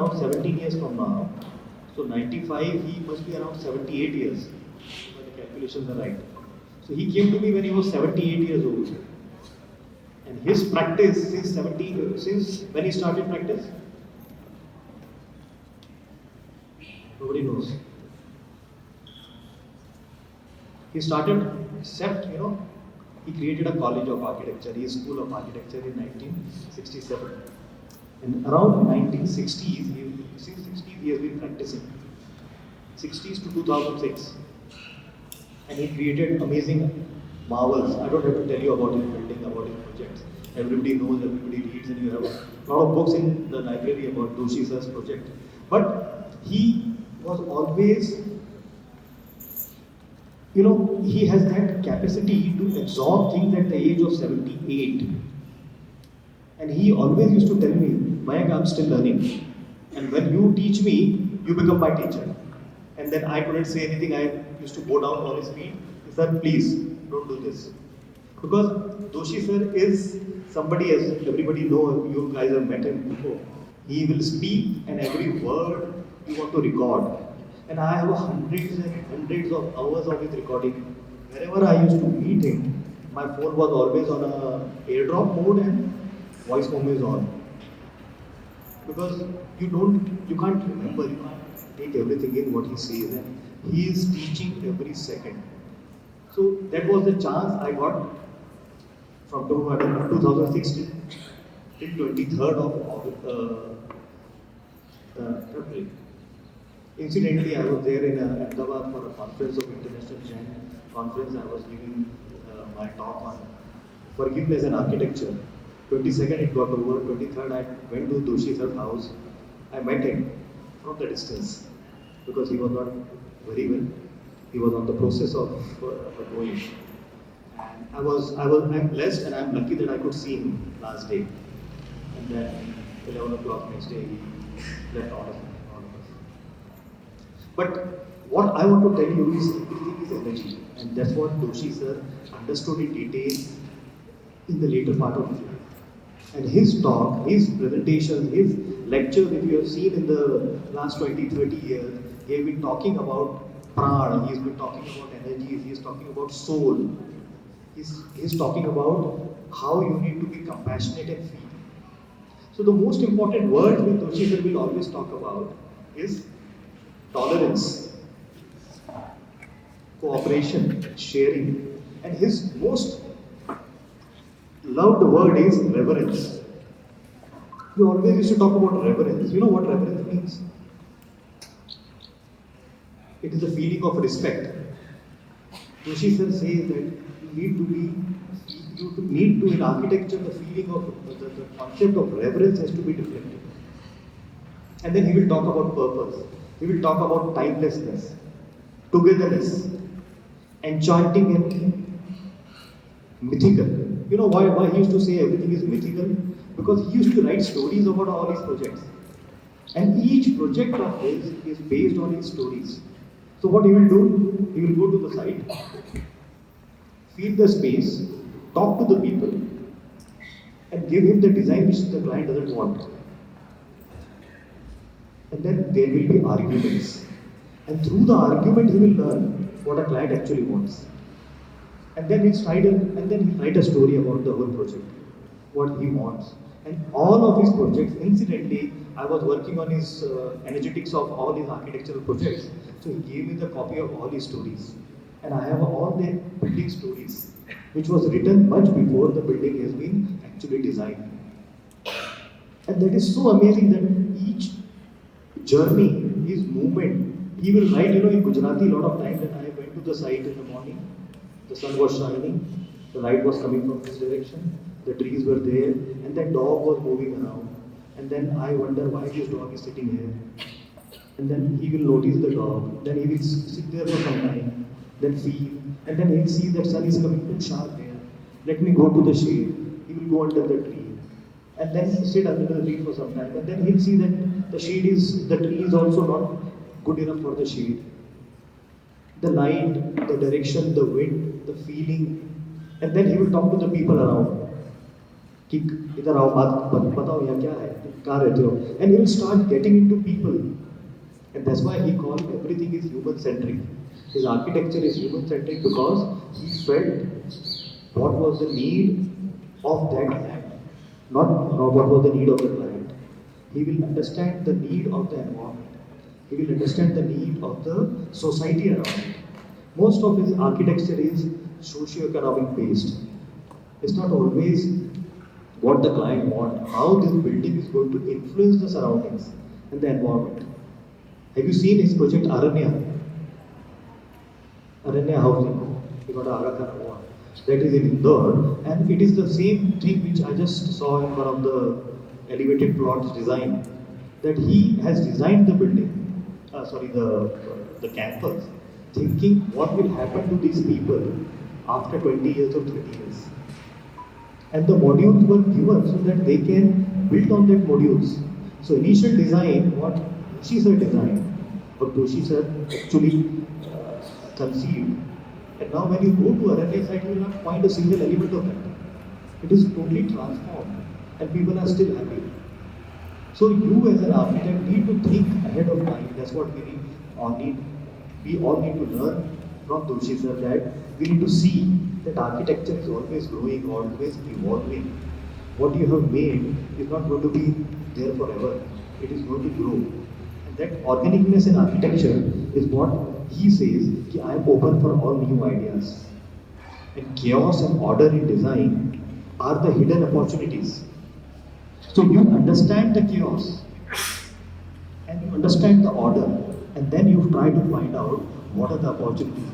around 17 years from now. So 95, he must be around 78 years, if the calculations are right. So he came to me when he was 78 years old. And his practice since when he started practice? Nobody knows. He started, except, he created a college of architecture, his school of architecture in 1967. And around 1960s, since 60s he has been practicing. 60s to 2006. And he created amazing marvels. I don't have to tell you about his building, about his projects. Everybody knows, everybody reads, and you have a lot of books in the library about Doshi Sir's project. But he was always, he has that capacity to absorb things at the age of 78. And he always used to tell me, Mayank, I'm still learning. And when you teach me, you become my teacher. And then I couldn't say anything. I used to go down on his feet. He said, please, don't do this. Because Doshi Sir is somebody, as everybody knows, you guys have met him before. He will speak, and every word you want to record. And I have hundreds and hundreds of hours of his recording. Wherever I used to meet him, my phone was always on a airdrop mode and voice mode is on. Because you can't remember, you can't take everything in what he says, and he is teaching every second. So that was the chance I got from 2016 till 23rd of February. Incidentally, I was there in Enthuva for a conference of International Jain Conference. I was giving my talk on forgiveness and architecture. 22nd it got over, 23rd I went to Doshi Sir's house. I met him from the distance because he was not very well. He was on the process of going. And I'm blessed and I'm lucky that I could see him last day. And then 11 o'clock next day he left all of us. But what I want to tell you is everything is energy. And that's what Doshi Sir understood in detail in the later part of his life. And his talk, his presentations, his lectures, if you have seen in the last 20, 30 years, he has been talking about prana, he has been talking about energies, he is talking about soul. He's talking about how you need to be compassionate and feel. So the most important word which Doshi Sir will always talk about is tolerance, cooperation, sharing. And his most loved word is reverence. We always used to talk about reverence. You know what reverence means? It is a feeling of respect. Doshi Sir says that you need to in architecture, the feeling of the concept of reverence has to be reflected. And then he will talk about purpose. He will talk about timelessness, togetherness, enchanting and mythical. You know why he used to say everything is mythical? Because he used to write stories about all his projects. And each project of his is based on his stories. So what he will do, he will go to the site, feel the space, talk to the people, and give him the design which the client doesn't want. And then there will be arguments. And through the argument, he will learn what a client actually wants. And then he'll write a story about the whole project, what he wants. And all of his projects, incidentally, I was working on his energetics of all his architectural projects. So he gave me the copy of all his stories. And I have all the building stories, which was written much before the building has been actually designed. And that is so amazing that each journey, his movement, he will write, in Gujarati a lot of times that I went to the site in the morning, the sun was shining, the light was coming from this direction, the trees were there, and that dog was moving around. And then I wonder why this dog is sitting here. And then he will notice the dog, then he will sit there for some time, then feel, and then he'll see that sun is coming too sharp there. Let me go to the shade. He will go under the tree. And then sit under the tree for some time. And then he'll see that the tree is also not good enough for the shade. The light, the direction, the wind, the feeling. And then he will talk to the people around. कि इधर आओ बात बताओ यहाँ क्या है कहाँ रहते हो and he'll start getting into people and that's why he called everything is human centric. His architecture is human centric because he felt what was the need of that land, not what was the need of the client. He will understand the need of the environment. He will understand the need of the society around it. Most of his architecture is socio-economic based. It's not always what the client wants, how this building is going to influence the surroundings and the environment. Have you seen his project Aranya? Aranya housing. He got a Arakana one. That is in Indore, and it is the same thing which I just saw in one of the elevated plots design. That he has designed the building, the campus, thinking what will happen to these people after 20 years or 30 years. And the modules were given so that they can build on that modules. So initial design, what Doshi Sir designed, or Doshi Sir actually conceived. And now when you go to Aranya site, you will not find a single element of that. It is totally transformed and people are still happy. So you as an architect need to think ahead of time. That's what we all need to learn from Doshi Sir, that we need to see that architecture is always growing, always evolving. What you have made is not going to be there forever. It is going to grow. And that organicness in architecture is what he says, that I am open for all new ideas. And chaos and order in design are the hidden opportunities. So you understand the chaos and you understand the order, and then you try to find out what are the opportunities.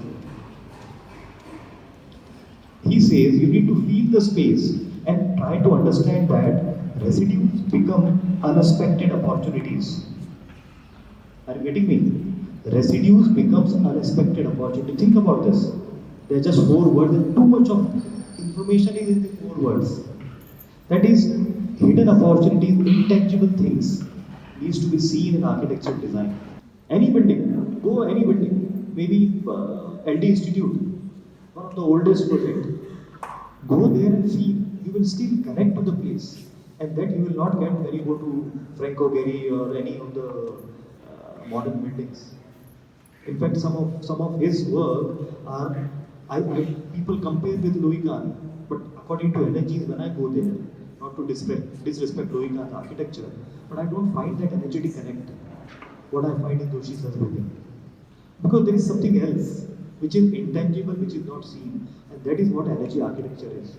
He says you need to feel the space and try to understand that residues become unexpected opportunities. Are you getting me? Residues becomes unexpected opportunity. Think about this. They're just 4 words and too much of information is in the 4 words. That is, hidden opportunities, intangible things needs to be seen in architectural design. Any building, go any building, maybe LD Institute, one of the oldest project. Go there and feel. You will still connect to the place, and that you will not get when you go to Franco Gehry or any of the modern buildings. In fact, some of his work are people compare with Louis Kahn, but according to energies, when I go there, not to disrespect Louis Kahn's architecture, but I don't find that energetic connect. What I find in Doshi Sir's building, because there is something else which is intangible, which is not seen, and that is what energy architecture is.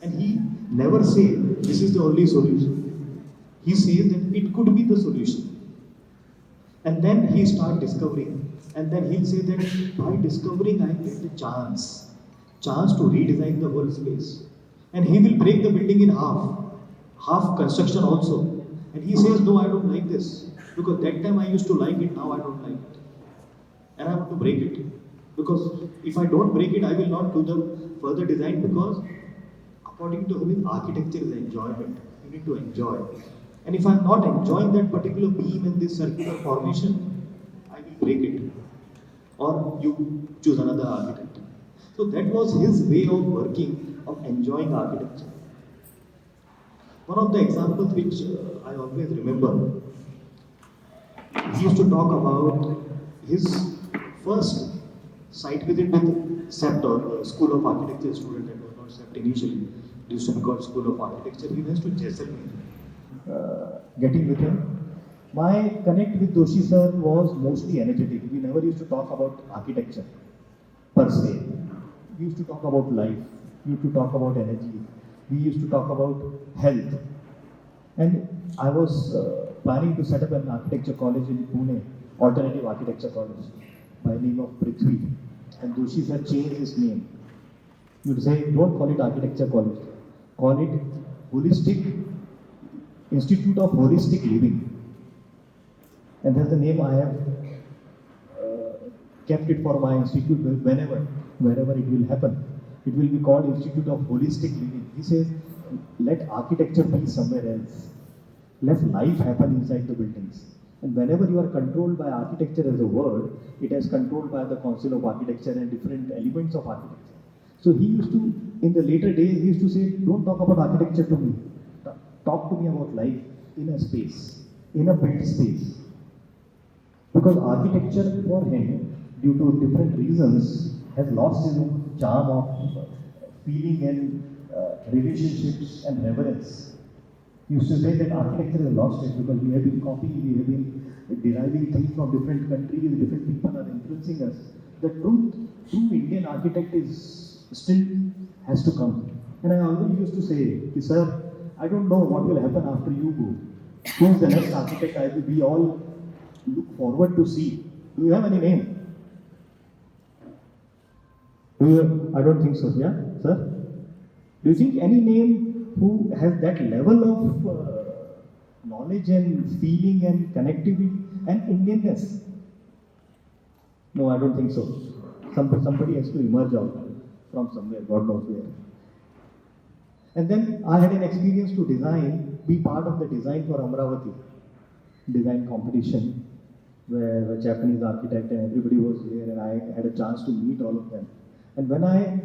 And he never says this is the only solution. He says that it could be the solution. And then he starts discovering. And then he'll say that by discovering I get the chance to redesign the whole space. And he will break the building in half construction also. And he says, no, I don't like this. Because that time I used to like it, now I don't like it. And I want to break it. Because if I don't break it, I will not do the further design, because according to him, architecture is enjoyment. You need to enjoy. And if I am not enjoying that particular beam in this circular formation, I will break it. Or you choose another architect. So that was his way of working, of enjoying architecture. One of the examples which I always remember, he used to talk about his first site visit with SEPT, or School of Architecture student, that was not SEPT initially. It used to be called School of Architecture. He went to Jaisalmer. Getting with him. My connect with Doshi Sir was mostly energetic. We never used to talk about architecture per se. We used to talk about life. We used to talk about energy. We used to talk about health. And I was planning to set up an architecture college in Pune, alternative architecture college, by the name of Prithvi. And Doshi Sir changed his name. You would say, don't call it architecture college. Call it Holistic Institute of Holistic Living. And that's the name I have kept it for my institute. Wherever it will happen, it will be called Institute of Holistic Living. He says, let architecture be somewhere else. Let life happen inside the buildings. And whenever you are controlled by architecture as a word, it is controlled by the Council of Architecture and different elements of architecture. So he used to, in the later days, he used to say, don't talk about architecture to me. Talk to me about life in a space, in a built space. Because architecture for him, due to different reasons, has lost its own charm of feeling and relationships and reverence. He used to say that architecture has lost it because we have been copying, we have been deriving things from different countries, different people are influencing us. The true Indian architect is still has to come. And I always used to say, sir, I don't know what will happen after you go. Who is the next architect we all look forward to see? Do you have any name? I don't think so, yeah, sir? Do you think any name who has that level of knowledge and feeling and connectivity and Indianness? No, I don't think so. Somebody has to emerge out from somewhere, God knows where. And then I had an experience to be part of the design for Amravati design competition, where a Japanese architect and everybody was there, and I had a chance to meet all of them. And when I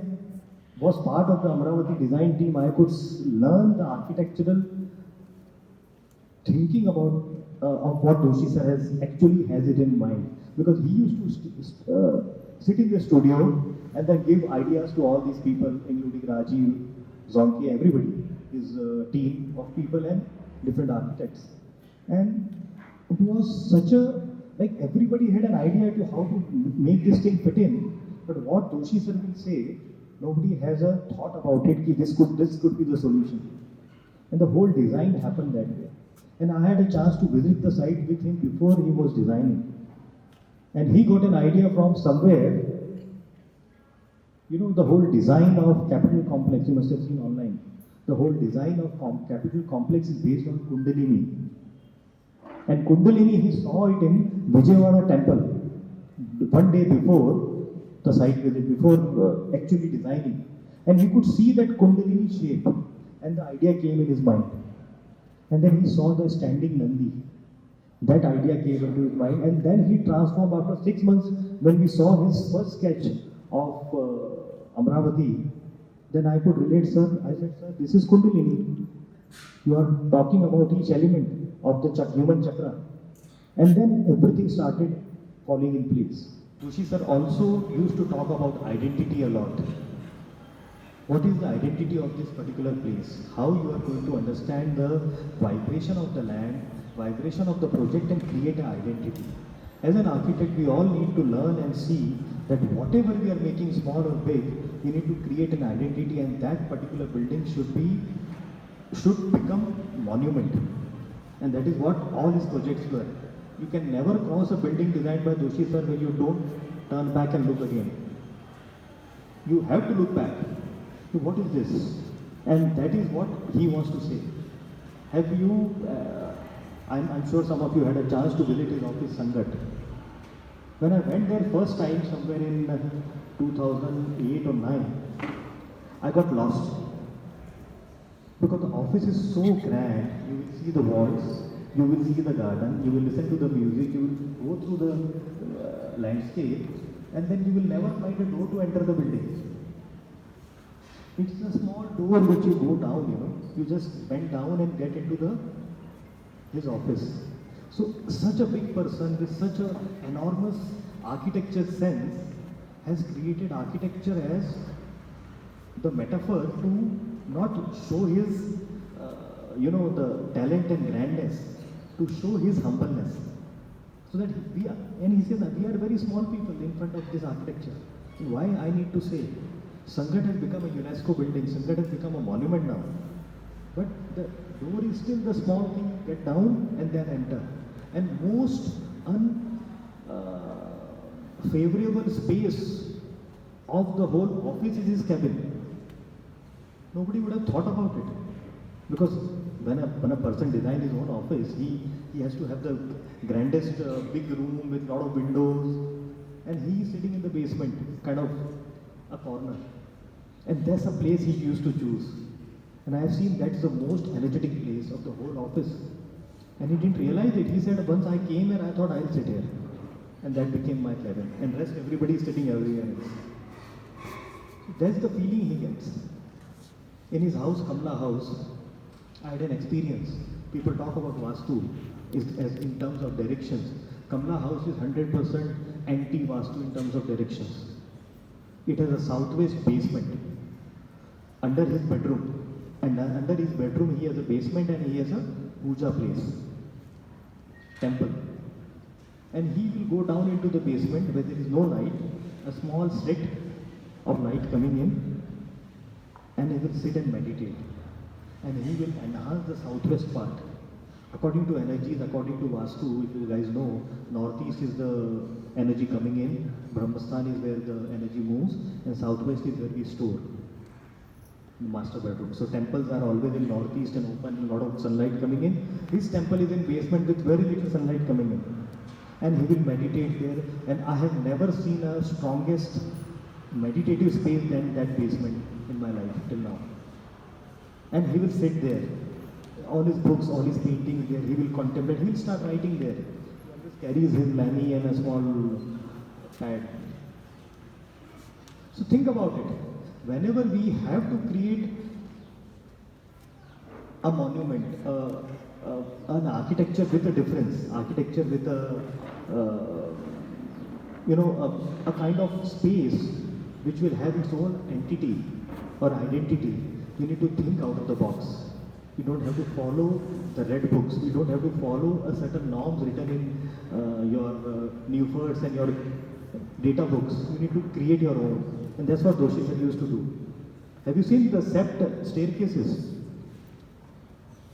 was part of the Amravati design team, I could learn the architectural thinking about of what Doshi Sir has it in mind. Because he used to sit in the studio and then give ideas to all these people, including Rajiv, Zonki, everybody, his team of people and different architects. And it was such like everybody had an idea to how to make this thing fit in. But what Doshi Sir will say, nobody has a thought about it, this could be the solution. And the whole design happened that way. And I had a chance to visit the site with him before he was designing. And he got an idea from somewhere. You know, the whole design of Capitol Complex, you must have seen online. The whole design of Capitol Complex is based on Kundalini. And Kundalini, he saw it in Vijayawada temple. One day before the site visit, before actually designing. And he could see that Kundalini shape. And the idea came in his mind. And then he saw the standing Nandi. That idea came into his mind, and then he transformed after 6 months when we saw his first sketch of Amravati. Then I could relate, sir. I said, sir, this is Kundalini. You are talking about each element of the human chakra. And then everything started falling in place. Doshi sir also used to talk about identity a lot. What is the identity of this particular place? How you are going to understand the vibration of the land, vibration of the project and create an identity. As an architect, we all need to learn and see that whatever we are making small or big, we need to create an identity, and that particular building should become monument. And that is what all his projects were. You can never cross a building designed by Doshi Sir when you don't turn back and look again. You have to look back. So what is this? And that is what he wants to say. Have you, I'm sure some of you had a chance to visit his office, Sangat. When I went there first time, somewhere in 2008 or 9, I got lost. Because the office is so grand, you will see the walls, you will see the garden, you will listen to the music, you will go through the landscape, and then you will never find a door to enter the building. It's a small door which you go down, you just bend down and get into his office. So such a big person with such an enormous architecture sense has created architecture as the metaphor to not show his, the talent and grandness, to show his humbleness. So that and he says that we are very small people in front of this architecture. And why I need to say, Sangat has become a UNESCO building, Sangat has become a monument now. But the door is still the small thing, get down and then enter. And most unfavorable space of the whole office is his cabin. Nobody would have thought about it. Because when a person designs his own office, he has to have the grandest big room with a lot of windows. And he is sitting in the basement, kind of a corner. And that's a place he used to choose. And I have seen that's the most energetic place of the whole office. And he didn't realize it. He said, once I came here, I thought I'll sit here. And that became my cabin. And rest everybody is sitting everywhere else. That's the feeling he gets. In his house, Kamla house, I had an experience. People talk about Vastu as in terms of directions. Kamla house is 100% anti-Vastu in terms of directions. It has a southwest basement under his bedroom. And under his bedroom he has a basement and he has a puja place, temple. And he will go down into the basement where there is no light, a small slit of light coming in, and he will sit and meditate. And he will enhance the southwest part. According to energies, according to Vastu, if you guys know, northeast is the energy coming in, Brahmastan is where the energy moves, and southwest is where we store the master bedroom. So temples are always in northeast and open, a lot of sunlight coming in. His temple is in basement with very little sunlight coming in. And he will meditate there. And I have never seen a strongest meditative space than that basement in my life till now. And he will sit there. All his books, all his paintings there, he will contemplate, he will start writing there. He always carries his mani and a small pad. So think about it. Whenever we have to create a monument, an architecture with a difference, architecture with a, a kind of space which will have its own entity or identity, you need to think out of the box. You don't have to follow the red books. You don't have to follow a certain norms written in your Newfords and your data books. You need to create your own. And that's what Doshi Sir used to do. Have you seen the sept staircases?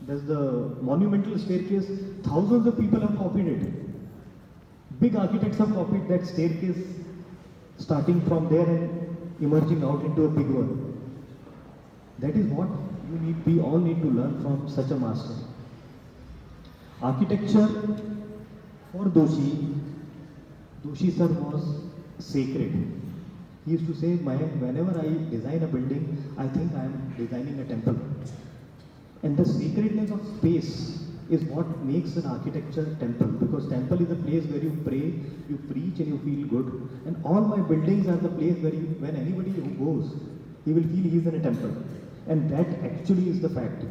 There's the monumental staircase. Thousands of people have copied it. Big architects have copied that staircase, starting from there and emerging out into a big one. That is what we all need to learn from such a master. Architecture for Doshi Sir was sacred. He used to say, Mayank, whenever I design a building, I think I am designing a temple. And the sacredness of space is what makes an architecture temple, because temple is a place where you pray, you preach and you feel good. And all my buildings are the place where when anybody who goes, he will feel he is in a temple. And that actually is the fact.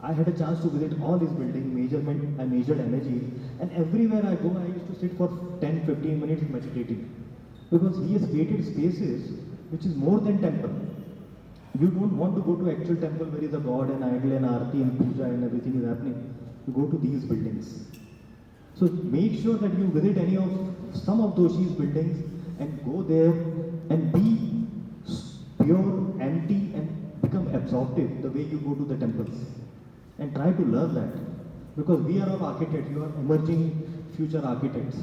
I had a chance to visit all his buildings, measurement, I measured energy, and everywhere I go, I used to sit for 10-15 minutes meditating. Because he has created spaces which is more than temple. You don't want to go to actual temple where is a god and idol and arti and puja and everything is happening. You go to these buildings. So make sure that you visit some of Doshi's buildings and go there and be pure, empty and become absorptive the way you go to the temples. And try to learn that. Because we are all architects, you are emerging future architects.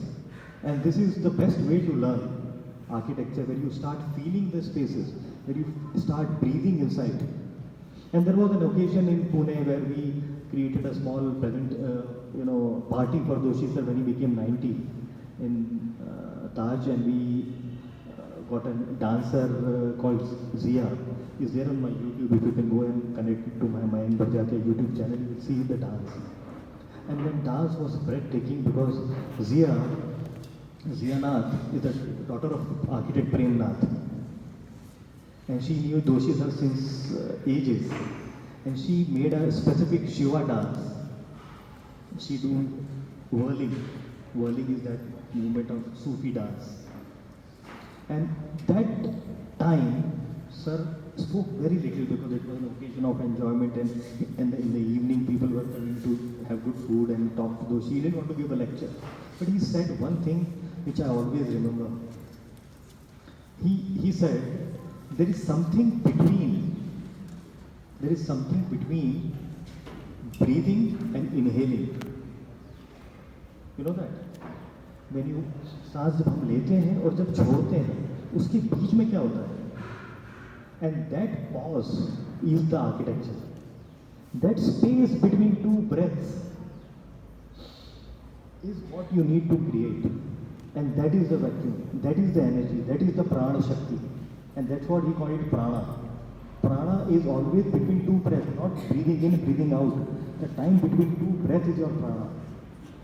And this is the best way to learn architecture, where you start feeling the spaces, where you start breathing inside. And there was an occasion in Pune where we created a small party for Doshi Sir when he became 90 in Taj, and we got a dancer called Zia. Is there on my YouTube. If you can go and connect to my Mayank Barjatya YouTube channel, you will see the dance. And then dance was breathtaking because Zia Nath is the daughter of architect Prem Nath. And she knew Doshi Sir since ages. And she made a specific Shiva dance. She do whirling. Whirling is that movement of Sufi dance. And that time, Sir spoke very little because it was an occasion of enjoyment, and in the evening people were coming to have good food and talk to Doshi. He didn't want to give a lecture. But he said one thing which I always remember. He said, there is something between breathing and inhaling. You know that? When you सांस जब हम लेते हैं और जब छोड़ते हैं, उसके बीच में क्या होता है? And that pause is the architecture. That space between two breaths is what you need to create. And that is the vacuum, that is the energy, that is the prana shakti. And that's what he called it prana. Prana is always between two breaths, not breathing in, breathing out. The time between two breaths is your prana.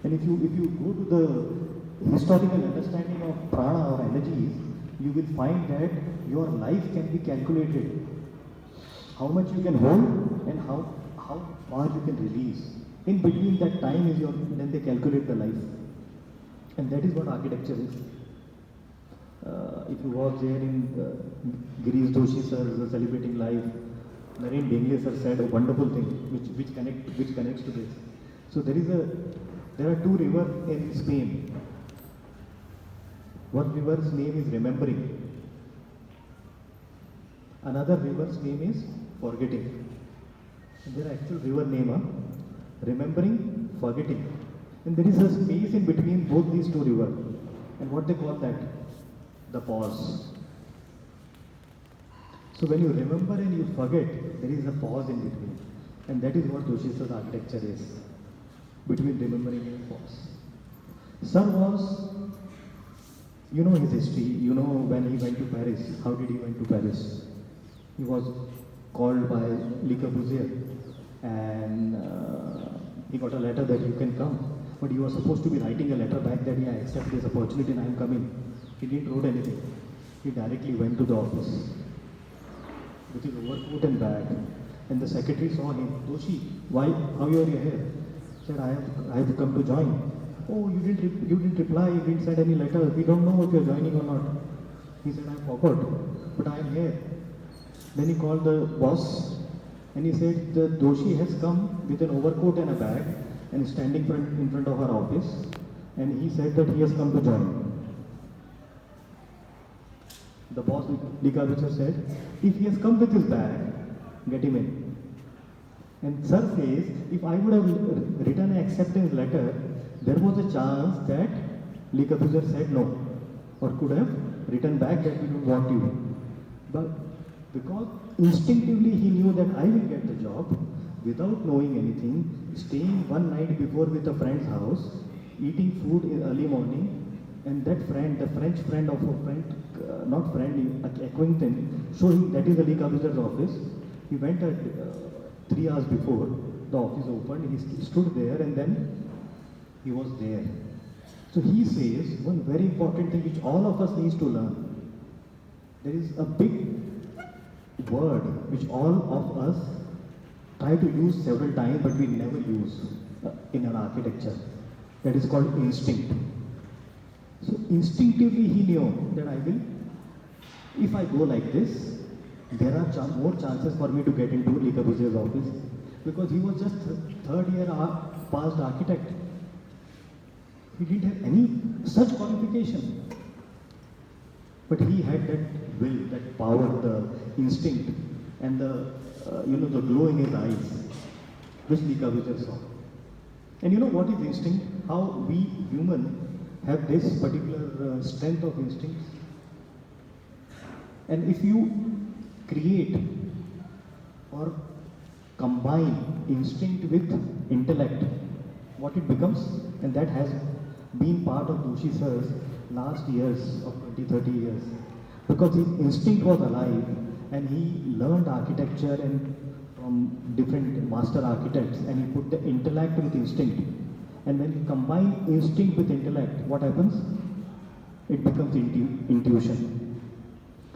And if you go to the historical understanding of prana or energies, you will find that your life can be calculated. How much you can hold and how far you can release. In between that time is then they calculate the life. And that is what architecture is. If you was there in Girish Doshi Sir celebrating life, Naren Bengle Sir said a wonderful thing which connects to this. So there are two rivers in Spain. One river's name is remembering. Another river's name is forgetting. And there are actual river name remembering, forgetting. And there is a space in between both these two rivers. And what they call that? The pause. So when you remember and you forget, there is a pause in between. And that is what Doshi Sir's architecture is. Between remembering and pause. Sir was, you know his history, you know when he went to Paris. How did he went to Paris? He was called by Le Corbusier and he got a letter that you can come. But he was supposed to be writing a letter back that I accept this opportunity and I am coming. He didn't write anything. He directly went to the office with his overcoat and bag. And the secretary saw him. Doshi, how are you here? He said, I have come to join. Oh, you didn't reply, you didn't send any letter. We don't know if you're joining or not. He said, I forgot, but I am here. Then he called the boss and he said, the Doshi has come with an overcoat and a bag and is standing in front of our office, and he said that he has come to join. The boss, Le Corbusier, said, if he has come with his bag, get him in. And Sir says, if I would have written an acceptance letter, there was a chance that Le Corbusier said no, or could have written back that we don't want you. But because instinctively he knew that I will get the job, without knowing anything, staying one night before with a friend's house, eating food in early morning, and that friend, the French friend of a friend, not friend, acquaintance, showing that is the Le Corbusier's office. He went at 3 hours before the office opened, he stood there and then he was there. So he says one very important thing which all of us needs to learn. There is a big word which all of us try to use several times but we never use in our architecture. That is called instinct. So instinctively he knew that if I go like this, there are more chances for me to get into Le Corbusier's office because he was just third year past architect. He didn't have any such qualification. But he had that will, that power, the instinct, and the glow in his eyes, which Le Corbusier saw. And you know what is instinct? How we human have this particular strength of instincts. And if you create or combine instinct with intellect, what it becomes, and that has been part of Doshi Sir's last years of 20-30 years, because his instinct was alive and he learned architecture and from different master architects and he put the intellect with instinct. And when you combine instinct with intellect, what happens? It becomes intuition.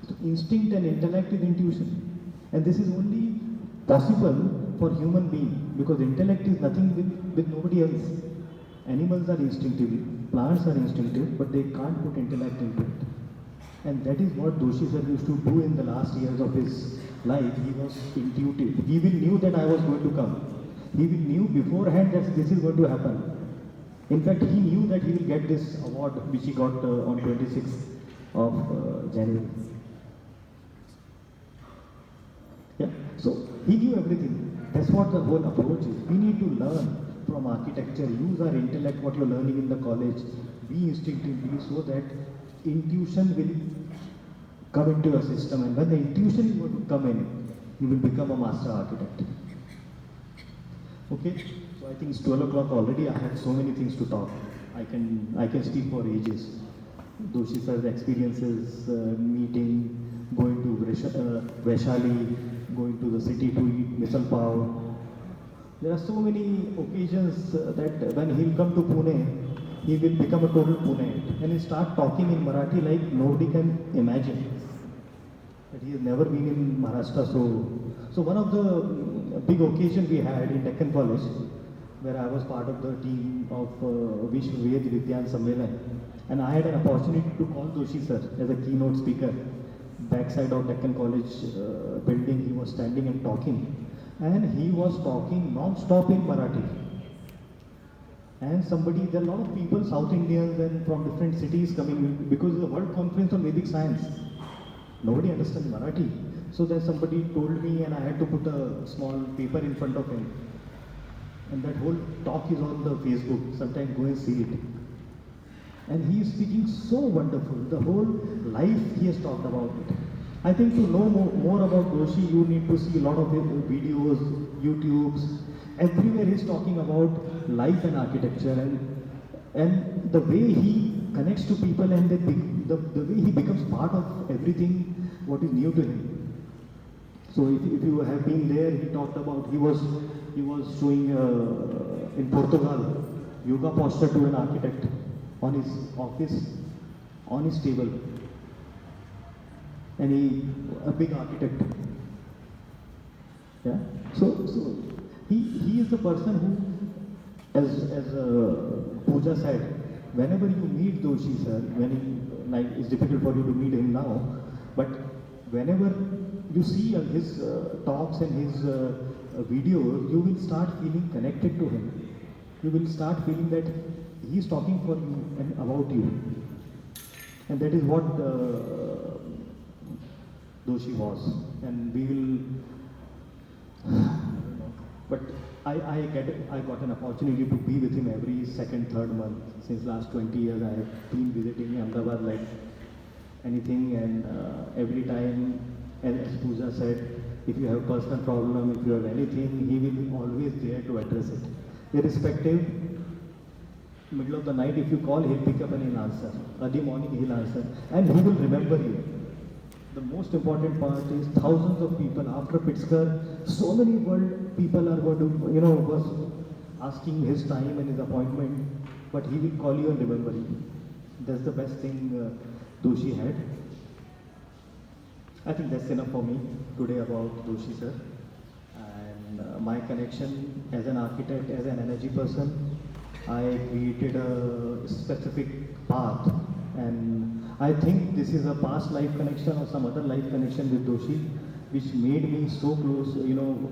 So instinct and intellect is intuition. And this is only possible for human being because intellect is nothing with nobody else. Animals are instinctive, plants are instinctive, but they can't put intellect into it. And that is what Doshi Sir used to do in the last years of his life. He was intuitive. He will knew that I was going to come. He will knew beforehand that this is going to happen. In fact, he knew that he will get this award which he got on 26th of January. Yeah, so he knew everything. That's what the whole approach is. We need to learn from architecture, use our intellect, what you're learning in the college, be instinctively so that intuition will come into your system, and when the intuition is going to come in, you will become a master architect. Okay, so I think it's 12 o'clock already. I have so many things to talk. I can speak for ages. Doshi Sir's experiences, meeting, going to Vaishali, going to the city to eat misal pav. There are so many occasions that when he'll come to Pune, he will become a total Pune, and he start talking in Marathi like nobody can imagine. That he has never been in Maharashtra. So one of the big occasion we had in Deccan College, where I was part of the team of Vishwa Ved Vidyan Sammelan, and I had an opportunity to call Doshi Sir as a keynote speaker. Backside of Deccan College building, he was standing and talking, and he was talking non-stop in Marathi. And there are a lot of people, South Indians and from different cities coming because of the World Conference on Vedic Science. Nobody understands Marathi. So then somebody told me, and I had to put a small paper in front of him. And that whole talk is on the Facebook. Sometimes go and see it. And he is speaking so wonderful. The whole life he has talked about it. I think to know more about Doshi, you need to see a lot of his videos, YouTubes. Everywhere he's talking about life and architecture, and the way he connects to people, and the way he becomes part of everything what is new to him. So if you have been there, he talked about, he was showing in Portugal yoga posture to an architect on his office, on his table, and a big architect. Yeah. So he is the person who, as Pooja said, whenever you meet Doshi Sir, it's difficult for you to meet him now, but whenever you see his talks and his videos, you will start feeling connected to him. You will start feeling that he is talking for you and about you. And that is what Doshi was. And we will, but I got an opportunity to be with him every second, third month. Since last 20 years, I have been visiting Ahmedabad like anything, and every time, as Pooja said, if you have personal problem, if you have anything, he will be always there to address it. Irrespective, middle of the night, if you call, he'll pick up and he'll answer. Early morning, he'll answer. And he will remember you. The most important part is thousands of people after Pittsburgh, so many world people are going to, was asking his time and his appointment, but he will call you and remember you. That's the best thing Doshi had. I think that's enough for me today about Doshi Sir. And my connection as an architect, as an energy person, I created a specific path, and I think this is a past life connection or some other life connection with Doshi, which made me so close,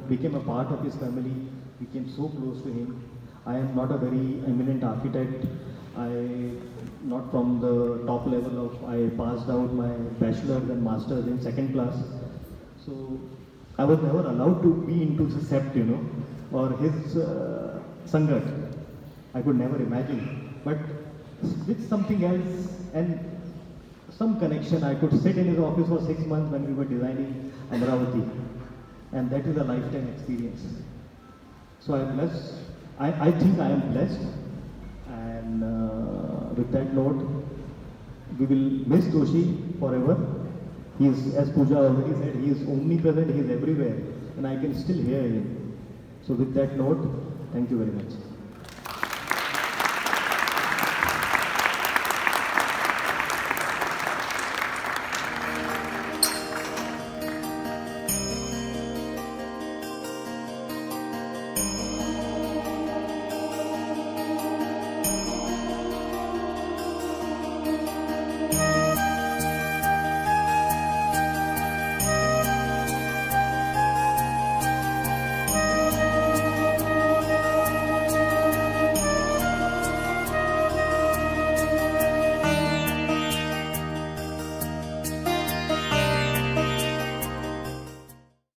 became a part of his family, became so close to him. I am not a very eminent architect. Not from the top level of, I passed out my bachelor's and master's in second class. So I was never allowed to be into the sept, or his sangat. I could never imagine. But with something else and some connection, I could sit in his office for 6 months when we were designing Amravati. And that is a lifetime experience. So I am blessed. I think I am blessed. And with that note, we will miss Doshi forever. He is, as Pooja already said, he is omnipresent, he is everywhere. And I can still hear him. So with that note, thank you very much.